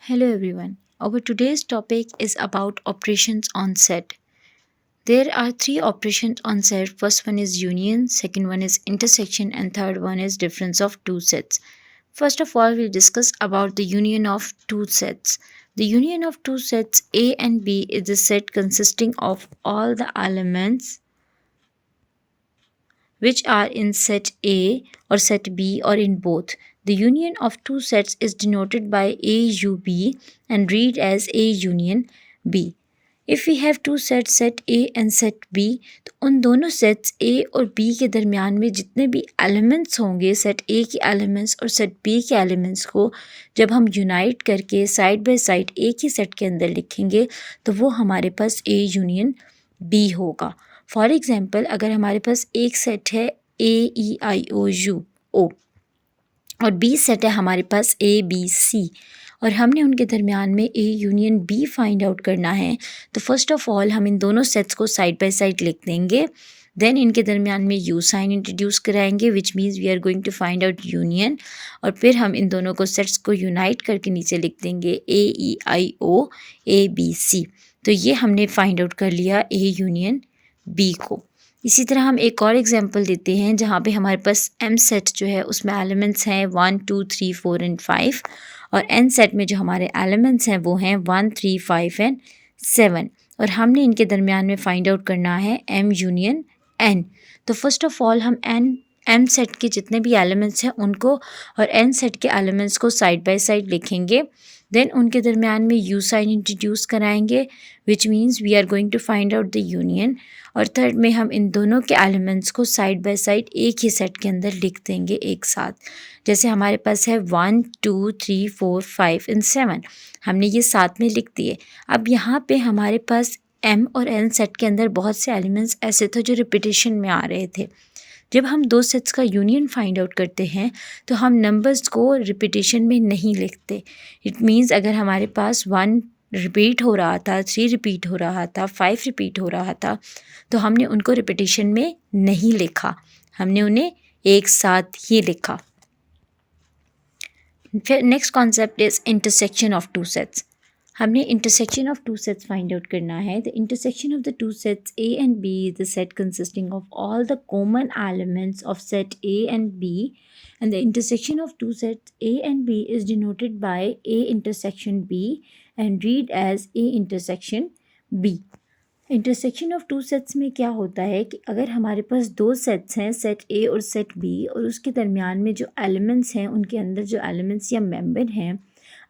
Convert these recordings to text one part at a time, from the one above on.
Hello everyone. Our today's topic is about operations on set. There are three operations on set. First one is union, second one is intersection, and third one is difference of two sets. First of all, we'll discuss about the union of two sets. The union of two sets A and B is a set consisting of all the elements which are in set A or set B or in both. The union of two sets is denoted by AUB and read as A union B. If we have two sets, set A and set B, तो उन दोनों sets A और B के दरमियान में जितने भी elements होंगे set A के elements और set B के elements को जब हम unite करके side by side एक ही set के अंदर लिखेंगे तो वो हमारे पास A union B होगा. फॉर एग्ज़ाम्पल अगर हमारे पास एक सेट है AEIOU और बी सेट है हमारे पास ABC और हमने उनके दरमियान में A union B find out करना है, तो फर्स्ट ऑफ ऑल हम इन दोनों सेट्स को साइड बाय साइड लिख देंगे. देन इनके दरमियान में U साइन इंट्रोड्यूस कराएंगे which means we are going to find out union. और फिर हम इन दोनों को सेट्स को यूनाइट करके नीचे लिख देंगे AEIO ABC. तो ये हमने फाइंड आउट कर लिया A यूनियन B को. इसी तरह हम एक और एग्जांपल देते हैं जहाँ पे हमारे पास M सेट जो है उसमें एलिमेंट्स हैं 1 2 3 4 एंड 5 और N सेट में जो हमारे एलिमेंट्स हैं वो हैं 1 3 5 एंड 7 और हमने इनके दरमियान में फाइंड आउट करना है M यूनियन N. तो फर्स्ट ऑफ ऑल हम M सेट के जितने भी एलिमेंट्स हैं उनको और N सेट के एलिमेंट्स को साइड बाय साइड लिखेंगे. देन उनके दरमियान में U साइन इंट्रोड्यूस कराएंगे which means we are going to find out the union. और थर्ड में हम इन दोनों के एलिमेंट्स को साइड बाय साइड एक ही सेट के अंदर लिख देंगे एक साथ. जैसे हमारे पास है 1 2 3 4 5 एंड 7 हमने ये साथ में लिख दिए. अब यहाँ पे हमारे पास M और N सेट के अंदर बहुत से एलिमेंट्स ऐसे थे जो रिपीटेशन में आ रहे थे. जब हम दो सेट्स का यूनियन फाइंड आउट करते हैं तो हम नंबर्स को रिपीटेशन में नहीं लिखते. इट मीन्स अगर हमारे पास 1 रिपीट हो रहा था, 3 रिपीट हो रहा था, 5 रिपीट हो रहा था तो हमने उनको रिपीटेशन में नहीं लिखा, हमने उन्हें एक साथ ही लिखा. फिर next concept is intersection of two sets. हमने intersection of two sets find out करना है. The intersection of the two sets A and B is the set consisting of all the common elements of set A and B, and the intersection of two sets A and B is denoted by A intersection B and read as A intersection B. Intersection of two sets में क्या होता है कि अगर हमारे पास दो sets हैं set A और सेट B और उसके दरमियान में जो एलिमेंट्स हैं उनके अंदर जो एलिमेंट्स या मेंबर हैं,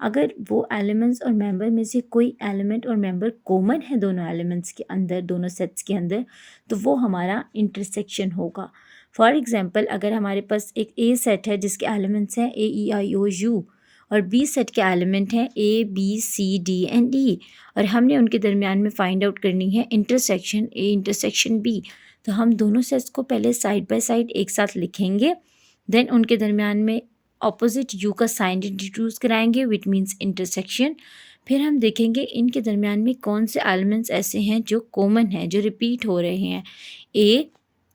अगर वो एलिमेंट्स और मेंबर में से कोई एलिमेंट और मेंबर कॉमन है दोनों एलिमेंट्स के अंदर, दोनों सेट्स के अंदर, तो वो हमारा इंटरसेक्शन होगा. फॉर एग्जांपल अगर हमारे पास एक A सेट है जिसके एलिमेंट्स हैं AEIOU और B सेट के एलिमेंट हैं ABCD एंड E और हमने उनके दरमियान में फाइंड आउट करनी है इंटरसेक्शन A इंटरसेक्शन B, तो हम दोनों सेट्स को पहले साइड बाय साइड एक साथ लिखेंगे. देन उनके दरमियान में ऑपोजिट U का साइन इंट्रोड्यूस कराएंगे विच मीन्स इंटरसेक्शन. फिर हम देखेंगे इनके दरमियान में कौन से एलिमेंट्स ऐसे हैं जो कॉमन हैं, जो रिपीट हो रहे हैं.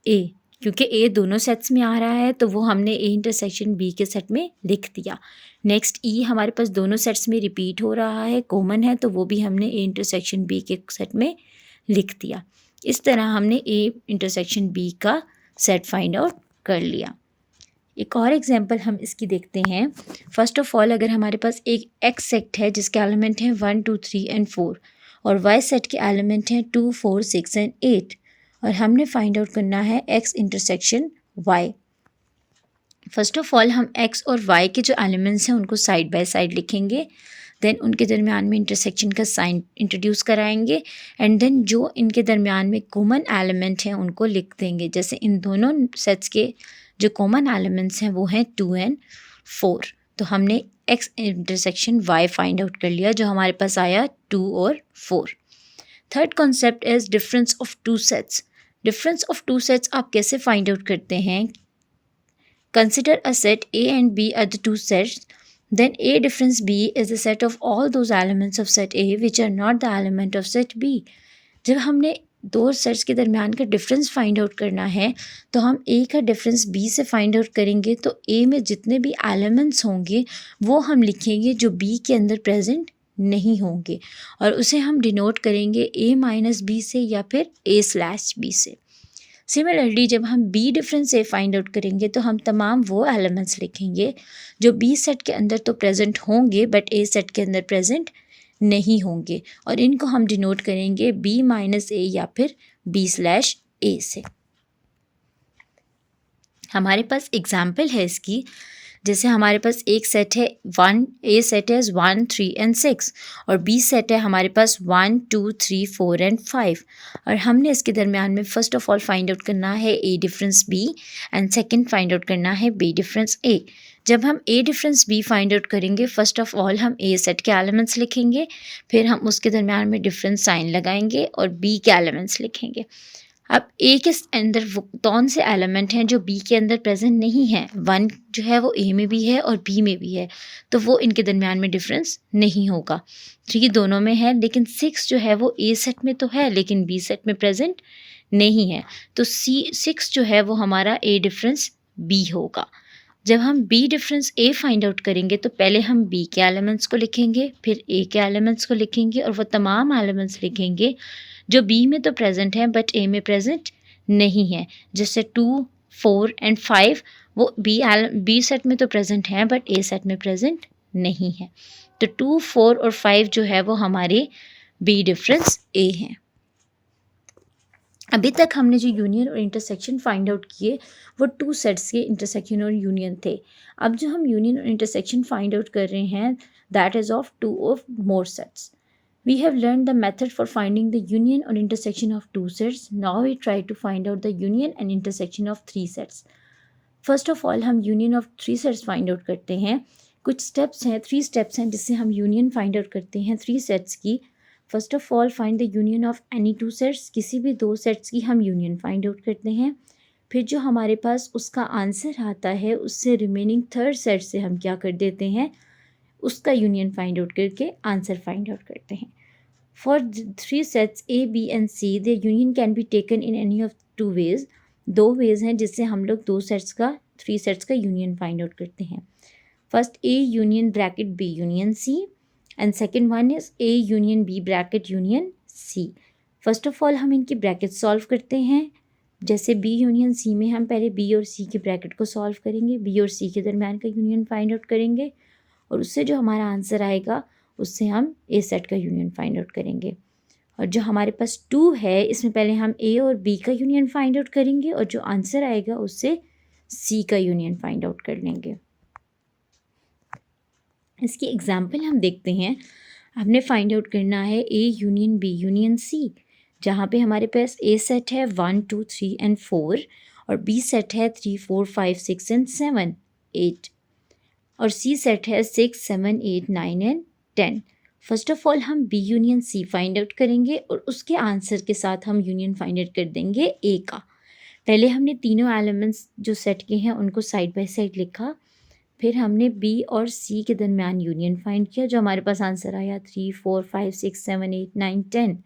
A क्योंकि A दोनों सेट्स में आ रहा है तो वो हमने A इंटरसेक्शन B के सेट में लिख दिया. नेक्स्ट E हमारे पास दोनों सेट्स में रिपीट हो रहा है, कॉमन है, तो वो भी हमने A इंटरसेक्शन B के सेट में लिख दिया. इस तरह हमने A इंटरसेक्शन B का सेट फाइंड आउट कर लिया. एक और एग्जांपल हम इसकी देखते हैं. फर्स्ट ऑफ ऑल अगर हमारे पास एक X सेट है जिसके एलिमेंट हैं 1 2 3 एंड 4 और Y सेट के एलिमेंट हैं 2 4 6 एंड 8 और हमने फाइंड आउट करना है X intersection Y. First of all हम X और Y के जो एलिमेंट्स हैं उनको साइड बाय साइड लिखेंगे. देन उनके दरमियान में इंटरसेक्शन का साइन इंट्रोड्यूस कराएंगे एंड देन जो इनके दरमियान में कॉमन एलिमेंट हैं उनको लिख देंगे. जैसे इन दोनों सेट्स के जो कॉमन एलिमेंट्स हैं वो हैं 2 एंड 4, तो हमने X intersection Y find out कर लिया जो हमारे पास आया 2 और 4. Third concept is difference of two sets. Difference of two sets आप कैसे फाइंड आउट करते हैं? Consider a set A and B are the two sets. Then A difference B is the set of all those elements of set A which are not the element of set B. जब हमने दो sets के दरमियान का difference find out करना है तो हम ए का डिफरेंस बी से फाइंड आउट करेंगे। तो ए में जितने भी एलिमेंट्स होंगे वो हम लिखेंगे जो बी के अंदर प्रेजेंट नहीं होंगे, और उसे हम डिनोट करेंगे ए माइनस बी से या फिर ए स्लैश बी से। सिमिलरली जब हम बी डिफरेंस ए फाइंड आउट करेंगे तो हम तमाम वो एलिमेंट्स लिखेंगे जो बी सेट के अंदर तो प्रेजेंट होंगे बट ए सेट के अंदर प्रेजेंट नहीं होंगे, और इनको हम डिनोट करेंगे बी माइनस ए या फिर बी स्लैश ए से। हमारे पास एग्जाम्पल है इसकी, जैसे हमारे पास एक सेट है ए सेट है 1 3 एंड 6 और बी सेट है हमारे पास 1 2 3 4 एंड 5, और हमने इसके दरमियान में first of all find out करना है A difference B and second find out करना है बी डिफरेंस ए। जब हम A difference B find out करेंगे फर्स्ट ऑफ ऑल हम ए सेट के एलिमेंट्स लिखेंगे, फिर हम उसके दरमियान में डिफरेंस साइन लगाएंगे और बी के एलिमेंट्स लिखेंगे। अब ए के अंदर वो कौन से एलिमेंट हैं जो बी के अंदर प्रेजेंट नहीं है? 1 जो है वो ए में भी है और बी में भी है, तो वो इनके दरमियान में डिफरेंस नहीं होगा। 3 दोनों में है, लेकिन 6 जो है वो ए सेट में तो है लेकिन बी सेट में प्रेजेंट नहीं है, तो 6 जो है वो हमारा ए डिफरेंस बी होगा। जब हम बी डिफरेंस ए फाइंड आउट करेंगे तो पहले हम बी के एलिमेंट्स को लिखेंगे, फिर ए के एलिमेंट्स को लिखेंगे और वो तमाम एलिमेंट्स लिखेंगे जो बी में तो प्रेजेंट हैं बट ए में प्रेजेंट नहीं है। जैसे 2 4 एंड 5 वो बी सेट में तो प्रेजेंट हैं बट ए सेट में प्रेजेंट नहीं है, तो 2 4 और 5 जो है वो हमारे बी डिफरेंस ए हैं। अभी तक हमने जो यूनियन और इंटरसेक्शन फाइंड आउट किए वो 2 सेट्स के इंटरसेक्शन और यूनियन थे। अब जो हम यूनियन और इंटरसेक्शन फाइंड आउट कर रहे हैं that is of 2 of more sets. We have learned the method for finding the union or intersection of 2 sets. Now we try to find out the union and intersection of 3 sets. First of all हम union of 3 sets find out करते हैं। कुछ steps हैं, 3 steps हैं जिससे हम union find out करते हैं 3 sets की। First of all find the union of any 2 sets. किसी भी 2 sets की हम union find out करते हैं। फिर जो हमारे पास उसका आंसर आता है उससे रिमेनिंग 3rd सेट से हम क्या कर देते हैं, उसका यूनियन फाइंड आउट करके आंसर फाइंड आउट करते हैं। For 3 sets A, B and C, their union can be taken in any of 2 ways. 2 ways हैं जिससे हम लोग 3 सेट्स का यूनियन फाइंड आउट करते हैं। First A union bracket B union C and second one is A union B bracket union C। First of all हम इनकी bracket solve करते हैं। जैसे B यूनियन C में हम पहले B और C के ब्रैकेट को सॉल्व करेंगे, B और C के दरमियान का यूनियन फाइंड आउट करेंगे और उससे जो हमारा आंसर आएगा उससे हम ए सेट का यूनियन फाइंड आउट करेंगे। और जो हमारे पास 2 है इसमें पहले हम ए और बी का यूनियन फाइंड आउट करेंगे और जो आंसर आएगा उससे सी का यूनियन फाइंड आउट कर लेंगे। इसकी एग्जांपल हम देखते हैं। हमने फाइंड आउट करना है A union B union C, जहाँ पे हमारे पास ए सेट है 1 2 3 एंड 4 और बी सेट है 3 4 5 6 एंड 7 8 और सी सेट है 6 7 8 9 एंड 10। फर्स्ट ऑफ ऑल हम B union C find out करेंगे और उसके आंसर के साथ हम यूनियन फाइंड आउट कर देंगे ए का। पहले हमने तीनों एलिमेंट्स जो सेट के हैं उनको साइड बाय साइड लिखा, फिर हमने बी और सी के दरमियान यूनियन फाइंड किया, जो हमारे पास आंसर आया 3 4 5 6 7 8 9 10।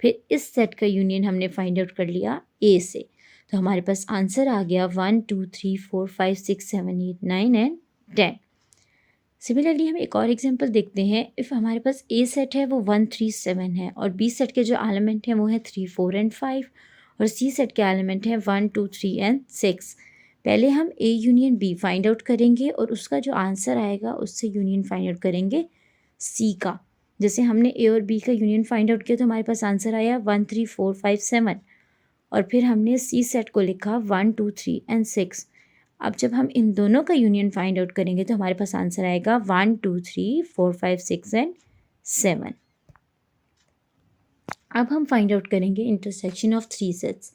फिर इस सेट का यूनियन हमने फाइंड आउट कर लिया ए से, तो हमारे पास आंसर आ गया 1 2 3 4 5 6 7 8 9 एंड 10। सिमिलरली हम एक और एग्जांपल देखते हैं। इफ़ हमारे पास ए सेट है वो 1 3 7 है और बी सेट के जो एलिमेंट हैं वो है 3 4 एंड 5 और सी सेट के एलिमेंट हैं 1 2 3 एंड 6। पहले हम A union B find out करेंगे और उसका जो आंसर आएगा उससे यूनियन फाइंड आउट करेंगे सी का। जैसे हमने ए और बी का यूनियन फाइंड आउट किया तो हमारे पास आंसर आया 1 3 4 5 7 और फिर हमने सी सेट को लिखा 1 2 3 एंड 6। अब जब हम इन दोनों का यूनियन फाइंड आउट करेंगे तो हमारे पास आंसर आएगा 1 2 3 4 5 6 एंड 7। अब हम फाइंड आउट करेंगे इंटरसेक्शन ऑफ 3 सेट्स,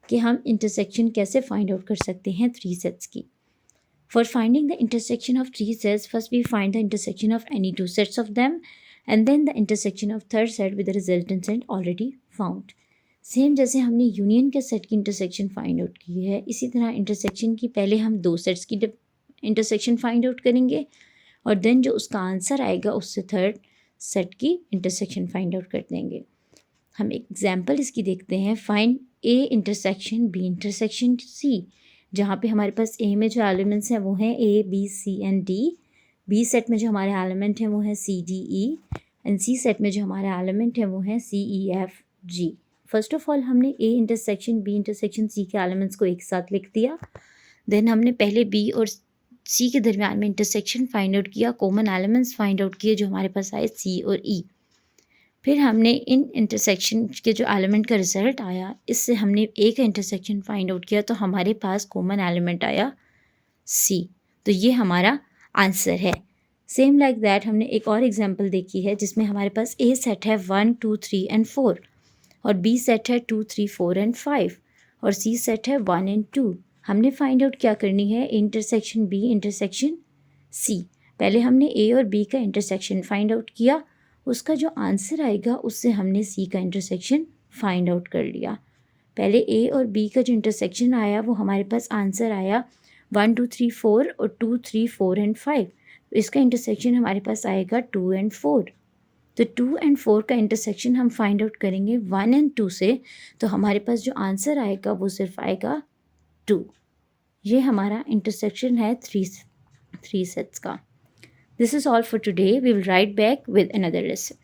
कि हम इंटरसेक्शन कैसे फाइंड आउट कर सकते हैं 3 सेट्स की। For finding the intersection of 3 sets first we find the intersection of any 2 sets of them and then the intersection of third set with the resultant set already found. Same जैसे हमने union के set की intersection find out की है, इसी तरह intersection की पहले हम 2 सेट्स की इंटरसेक्शन फाइंड आउट करेंगे और देन जो उसका आंसर आएगा उससे थर्ड सेट की इंटरसेक्शन फाइंड आउट कर देंगे। हम एग्जाम्पल इसकी देखते हैं। Find A intersection B intersection C, जहाँ पे हमारे पास ए में जो एलिमेंट्स हैं वो हैं A B C and D, B set में जो हमारे एलिमेंट हैं वो हैं C D E, and C set में जो हमारे एलिमेंट हैं वो हैं C E F G. First of all हमने A intersection B intersection C के एलिमेंट्स को एक साथ लिख दिया। देन हमने पहले बी और सी के दरमियान में इंटरसेक्शन फाइंड आउट किया, कॉमन एलिमेंट्स फाइंड आउट किए जो हमारे पास आए सी और ई। फिर हमने इन इंटरसेक्शन के जो एलिमेंट का रिजल्ट आया, इससे हमने ए का इंटरसेक्शन फाइंड आउट किया, तो हमारे पास कॉमन एलिमेंट आया सी। तो ये हमारा आंसर है। सेम लाइक दैट हमने एक और एग्जांपल देखी है जिसमें हमारे पास ए सेट है 1 2 3 एंड 4 और बी सेट है 2 3 4 एंड 5 और सी सेट है 1 एंड 2। हमने फाइंड आउट क्या करनी है, इंटरसेक्शन बी इंटरसेक्शन सी। पहले हमने ए और बी का इंटरसेक्शन फाइंड आउट किया, उसका जो आंसर आएगा उससे हमने सी का इंटरसेक्शन फाइंड आउट कर लिया। पहले ए और बी का जो इंटरसेक्शन आया वो हमारे पास आंसर आया 1 2 3 4 और 2 3 4 एंड 5। तो इसका इंटरसेक्शन हमारे पास आएगा 2 एंड 4। तो 2 एंड 4 का इंटरसेक्शन हम फाइंड आउट करेंगे 1 एंड 2 से, तो हमारे पास जो आंसर आएगा वो सिर्फ आएगा 2। ये हमारा इंटरसेक्शन है थ्री सेट्स का। This is all for today. We will write back with another lesson.